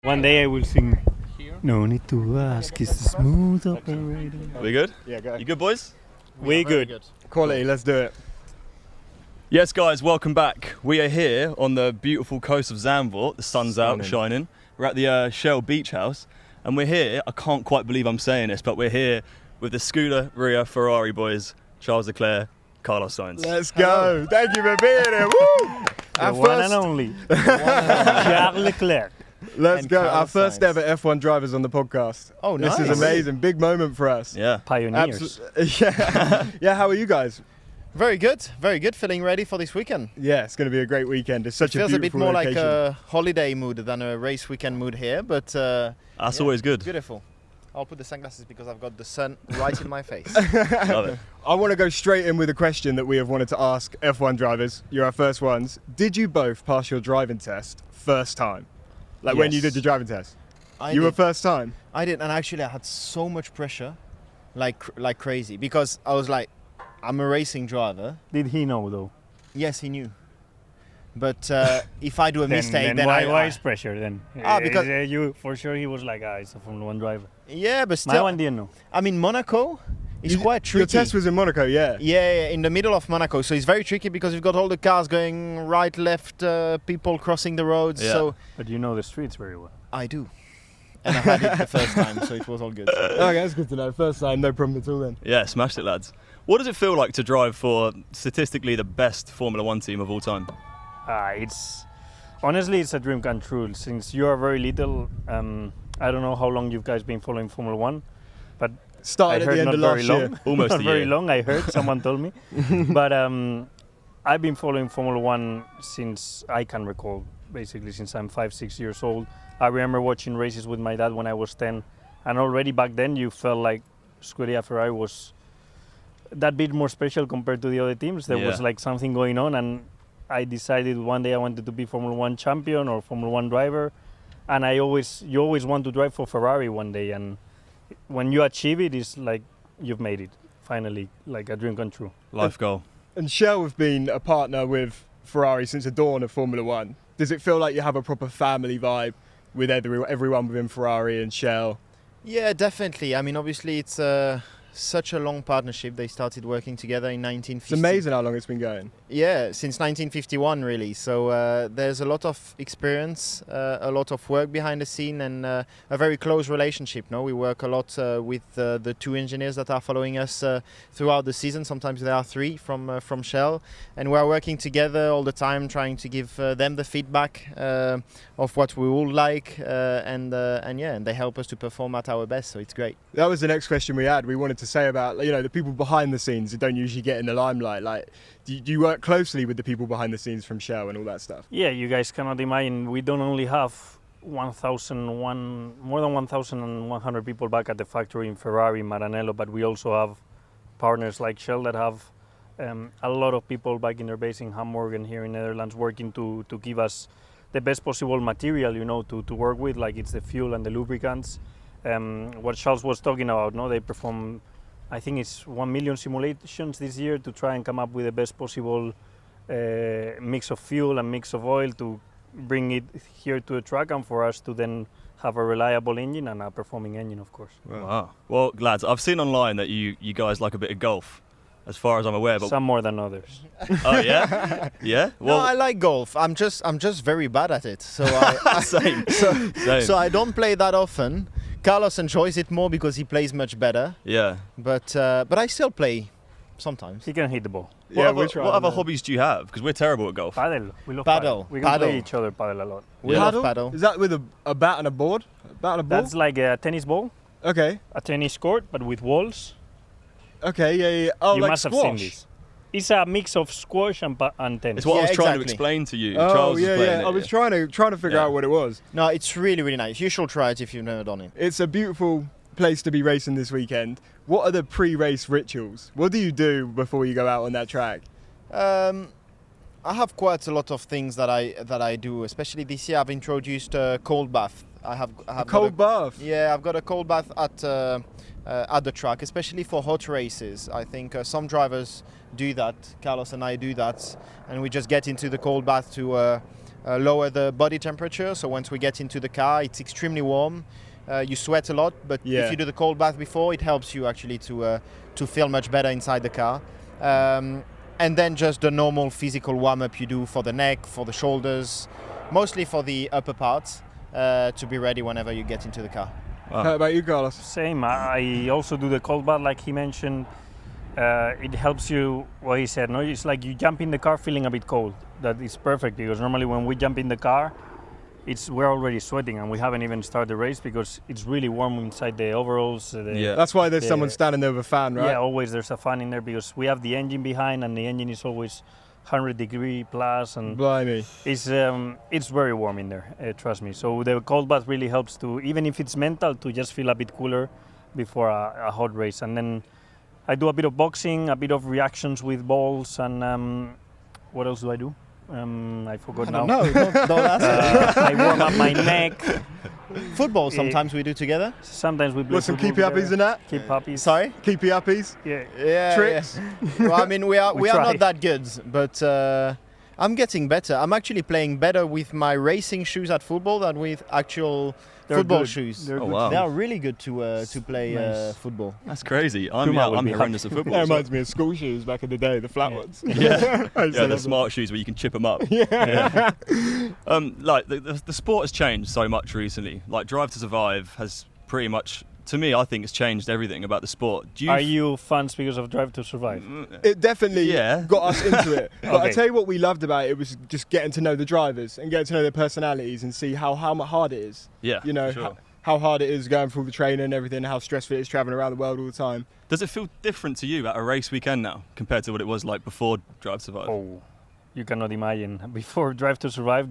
One day I will sing. No need to ask, it's the smooth operator. We good? Yeah, go. You good, boys? We good. Quality, let's do it. Yes, guys, welcome back. We are here on the beautiful coast of Zandvoort. The sun's out, shining. We're at the Shell Beach House, and we're here. I can't quite believe I'm saying this, but we're here with the SCUDERIA Ferrari boys, Charles Leclerc, Carlos Sainz. Let's go. Thank you for being here. Woo! The one and only. Charles Leclerc. Let's And go. Carlos Our first Sainz. ever F1 drivers on the podcast. Oh, nice. This is amazing. Big moment for us. Yeah. Pioneers. Yeah, how are you guys? Very good. Feeling ready for this weekend. Yeah, it's going to be a great weekend. It's such Feels a a bit beautiful more location. like a holiday mood than a race weekend mood here, but That's always good. beautiful. I'll put the sunglasses because I've got the sun right in my face. Love it. I want to go straight in with a question that we have wanted to ask F1 drivers. You're our first ones. Did you both pass your driving test first time? Like when you Yes. did the driving test? I You were did. first time? I did, and actually I had so much pressure, like crazy, because I was like, I'm a racing driver. Did he know though? Yes, he knew. But if I do a mistake, then why is pressure then? Because- you for sure he was like, it's a Formula 1 driver. yeah, but My still, one didn't know. I mean, Monaco is quite tricky. Your test was in Monaco, yeah. Yeah, in the middle of Monaco. So it's very tricky because you've got all the cars going right, left, people crossing the roads. Yeah. So But you know the streets very well. I do. And I had it the first time, so it was all good. Okay, that's good to know. First time, no problem at all then. Yeah, smashed it, lads. What does it feel like to drive for statistically the best Formula 1 team of all time? It's honestly it's a dream come true. Since you are very little, I don't know how long you guys been following Formula 1, but Started I at heard the end not of very last long. year. Almost Not a very year. long, I heard, someone told me. But I've been following Formula 1 since I can recall, basically since I'm 5-6 years old. I remember watching races with my dad when I was 10, and already back then you felt like Scuderia Ferrari was that bit more special compared to the other teams. There was Yeah. like something going on, and I decided one day I wanted to be Formula 1 champion or Formula 1 driver, and you always want to drive for Ferrari one day, and when you achieve it, it's like you've made it, finally, like a dream come true. Life goal. And Shell have been a partner with Ferrari since the dawn of Formula 1. Does it feel like you have a proper family vibe with everyone within Ferrari and Shell? Yeah, definitely. I mean, obviously, it's such a long partnership. They started working together in 1950. It's amazing how long it's been going. Yeah, since 1951, really. So there's a lot of experience, a lot of work behind the scene, and a very close relationship. No, we work a lot with the two engineers that are following us throughout the season. Sometimes there are three from Shell, and we are working together all the time, trying to give them the feedback of what we all like, and they help us to perform at our best. So it's great. That was the next question we had. We wanted to say about the people behind the scenes that don't usually get in the limelight. Like, do you work closely with the people behind the scenes from Shell and all that stuff? Yeah, you guys cannot imagine, we don't only have more than 1,100 people back at the factory in Ferrari, Maranello, but we also have partners like Shell that have a lot of people back in their base in Hamburg and here in Netherlands working to give us the best possible material, to work with, like it's the fuel and the lubricants. What Charles was talking about, they perform, I think it's 1 million simulations this year to try and come up with the best possible mix of fuel and mix of oil to bring it here to the track and for us to then have a reliable engine and a performing engine, of course. Wow. Well, lads, I've seen online that you guys like a bit of golf, as far as I'm aware. But Some more than others. oh yeah, yeah. No, Well, I like golf. I'm just very bad at it. So same. Same. so I don't play that often. Carlos enjoys it more because he plays much better. Yeah. But I still play sometimes. He can hit the ball. What other hobbies do you have? Because we're terrible at golf. Paddle. We love Paddle. We can Paddle. play each other paddle a lot. We love paddle. Is that with a bat and a board? A bat and a ball? That's like a tennis ball, Okay. a tennis court, but with walls. Okay, yeah. Oh, You like must squash? have seen this. It's a mix of squash and tennis. It's what I Yeah, was trying to exactly. explain to you. Oh, Charles was yeah, playing yeah. it. I was trying to figure Yeah. out what it was. No, it's really, really nice. You should try it if you've never done it. It's a beautiful place to be racing this weekend. What are the pre-race rituals? What do you do before you go out on that track? I have quite a lot of things that I do. Especially this year, I've introduced a cold bath. I have A cold bath? Yeah, I've got a cold bath at the track, especially for hot races. I think some drivers do that. Carlos and I do that, and we just get into the cold bath to lower the body temperature. So once we get into the car, it's extremely warm. You sweat a lot, but if you do the cold bath before, it helps you actually to feel much better inside the car. And then just the normal physical warm-up you do for the neck, for the shoulders, mostly for the upper parts, to be ready whenever you get into the car. Wow. How about you, Carlos? Same. I also do the cold bath, like he mentioned. It helps you, what he said, no? It's like you jump in the car feeling a bit cold. That is perfect, because normally when we jump in the car, we're already sweating and we haven't even started the race because it's really warm inside the overalls. That's why there's someone standing there with a fan, right? Yeah, always there's a fan in there because we have the engine behind and the engine is always 100 degree plus, and blimey, it's very warm in there, trust me. So the cold bath really helps to, even if it's mental, to just feel a bit cooler before a hot race. And then I do a bit of boxing, a bit of reactions with balls, and what else do I do? I forgot now. No, don't ask. I warm up my neck. Football sometimes we do together. Sometimes we play some keepy uppies in that? Keep uppies. Sorry? Keepy uppies? Yeah. Tricks? Yeah. Well, I mean, we are try. not that good, but I'm getting better. I'm actually playing better with my racing shoes at football than with actual football shoes. They're good. Wow. They are really good to play Nice. football. That's crazy. I'm horrendous at football. That reminds me of school shoes back in the day, the flat ones. Yeah, Yeah, the smart shoes where you can chip them up. Yeah. Like the sport has changed so much recently. Like Drive to Survive has pretty much, to me, I think it's changed everything about the sport. Are you fans because of Drive to Survive? It definitely got us into it. But I Okay. tell you what we loved about it was just getting to know the drivers and getting to know their personalities and see how hard it is. Yeah, You know, for sure. how hard it is going through the training and everything, how stressful it is travelling around the world all the time. Does it feel different to you at a race weekend now compared to what it was like before Drive to Survive? Oh, you cannot imagine. Before Drive to Survive,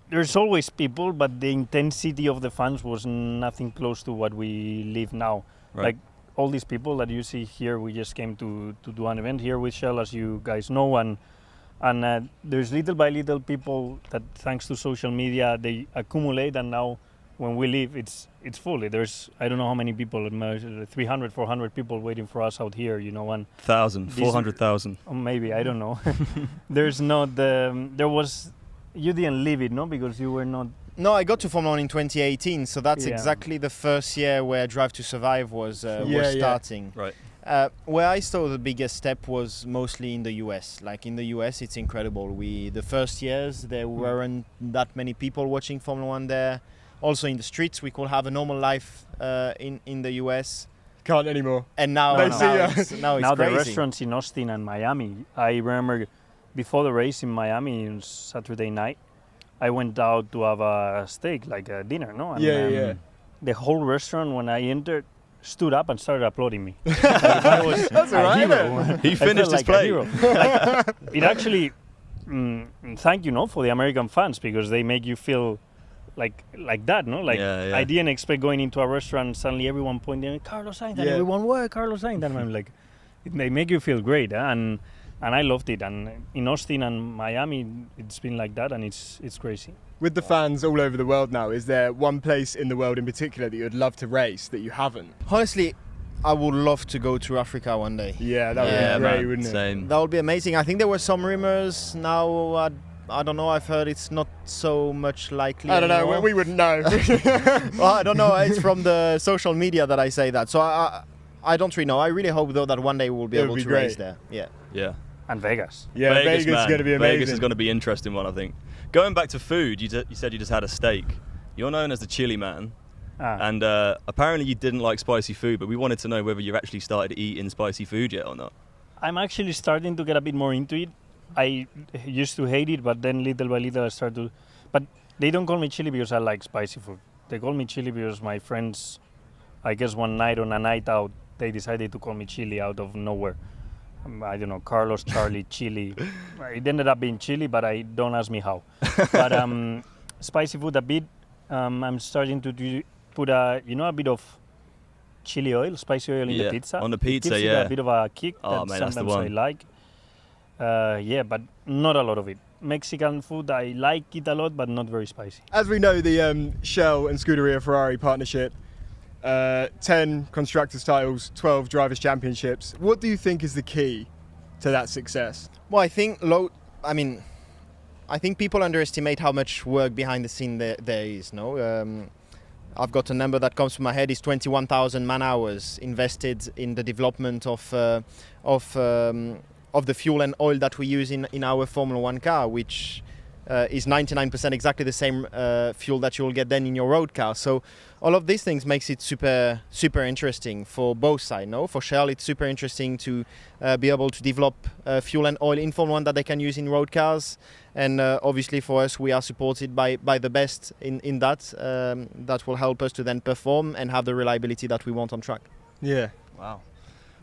there's always people, but the intensity of the fans was nothing close to what we live now. Right. Like all these people that you see here, we just came to do an event here with Shell, as you guys know, and there's little by little people that, thanks to social media, they accumulate, and now when we leave, it's full. There's, I don't know how many people, 300, 400 people waiting for us out here, you know, and 1,000, 400,000. or maybe, I don't know. You didn't live it, no? Because you were not... No, I got to Formula 1 in 2018, so that's Yeah. exactly the first year where Drive to Survive was starting. Right. Where I saw the biggest step was mostly in the US. Like in the US, it's incredible. The first years, there weren't that many people watching Formula 1 there. Also in the streets, we could have a normal life in the US. Can't anymore. And now, it's Now crazy. the restaurants in Austin and Miami, I remember before the race in Miami on Saturday night, I went out to have a steak, like a dinner, no? And, the whole restaurant, when I entered, stood up and started applauding me. Like I was That's a all right, hero. He I felt finished his like a plate. hero. Like, it actually, thank you, no, for the American fans, because they make you feel like that, no? Like I didn't expect going into a restaurant, suddenly everyone pointing, Carlos Sainz, and everyone, where Carlos Sainz? And I'm like, they make you feel great, and I loved it. And in Austin and Miami, it's been like that, and it's crazy. With the fans all over the world now, is there one place in the world in particular that you'd love to race that you haven't? Honestly, I would love to go to Africa one day. Yeah, that would be great, wouldn't it? Same. That would be amazing. I think there were some rumors. Now, I don't know. I've heard it's not so much likely. I don't know. anymore. We wouldn't know. Well, I don't know. It's from the social media that I say that. So I don't really know. I really hope, though, that one day we'll be able to race there. Yeah. Yeah. And Vegas. Yeah, Vegas is man. going to be amazing. Vegas is going to be an interesting one, I think. Going back to food, you said you just had a steak. You're known as the chili man. And apparently you didn't like spicy food, but we wanted to know whether you've actually started eating spicy food yet or not. I'm actually starting to get a bit more into it. I used to hate it, but then little by little I started to... But they don't call me chili because I like spicy food. They call me chili because my friends, I guess one night on a night out, they decided to call me chili out of nowhere. I don't know, Carlos, Charlie, Chili. It ended up being chili, but don't ask me how. But spicy food a bit. I'm starting to put a bit of chili oil, spicy oil in the pizza. On the pizza, it gives it a bit of a kick that man, that's the sometimes I one. like. But not a lot of it. Mexican food, I like it a lot, but not very spicy. As we know, the Shell and Scuderia Ferrari partnership, 10 constructors titles, 12 drivers championships. What do you think is the key to that success? Well, I think I think people underestimate how much work behind the scene there is. No, I've got a number that comes to my head is 21,000 man hours invested in the development of the fuel and oil that we use in our Formula One car, which is 99% exactly the same fuel that you'll get then in your road car. So all of these things makes it super interesting for both sides. No, for Shell it's super interesting to be able to develop fuel and oil in Formula One that they can use in road cars, and obviously for us we are supported by the best in that that will help us to then perform and have the reliability that we want on track. Yeah. Wow.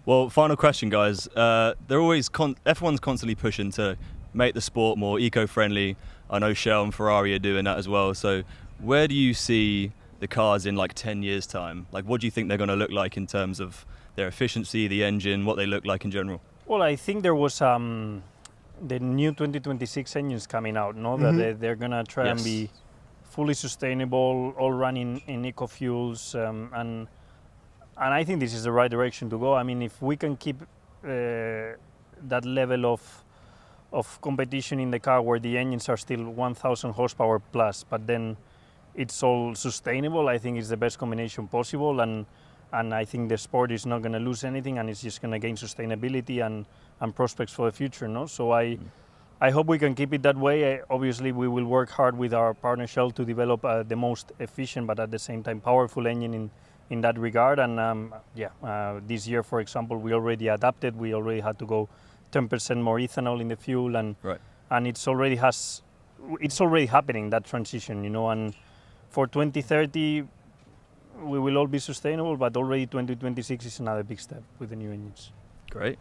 Well, final question, guys. F1's constantly pushing to make the sport more eco-friendly. I know Shell and Ferrari are doing that as well. So where do you see the cars in like 10 years' time? Like, what do you think they're going to look like in terms of their efficiency, the engine, what they look like in general? Well, I think there was the new 2026 engines coming out, no? That they're going to try and be fully sustainable, all running in eco-fuels, and I think this is the right direction to go. I mean, if we can keep that level of competition in the car where the engines are still 1,000 horsepower plus, but then it's all sustainable, I think it's the best combination possible, and I think the sport is not going to lose anything, and it's just going to gain sustainability and prospects for the future. No, so I hope we can keep it that way. Obviously, we will work hard with our partner Shell to develop the most efficient, but at the same time powerful engine in that regard. And this year, for example, we already adapted. We already had to go 10% more ethanol in the fuel, and it's already happening, that transition, you know. And for 2030, we will all be sustainable, but already 2026 is another big step with the new engines. Great.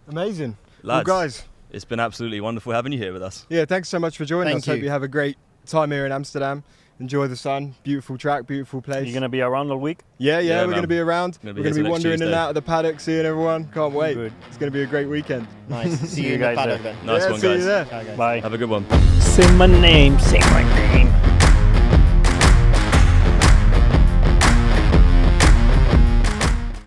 Amazing. Lads, well, guys, it's been absolutely wonderful having you here with us. Yeah, thanks so much for joining us. Thank you. Hope you have a great time here in Amsterdam. Enjoy the sun, beautiful track, beautiful place. You're going to be around all week? Yeah, Yeah, we're going to be around. Gonna We're be going to here be till next wandering in and Tuesday. out of the paddock, seeing everyone. Can't wait. Good. It's going to be a great weekend. Nice. See you in the guys paddock there. then. Nice Yeah, one, see you guys. there. Ciao, guys. Bye. Have a good one. Say my name, say my name.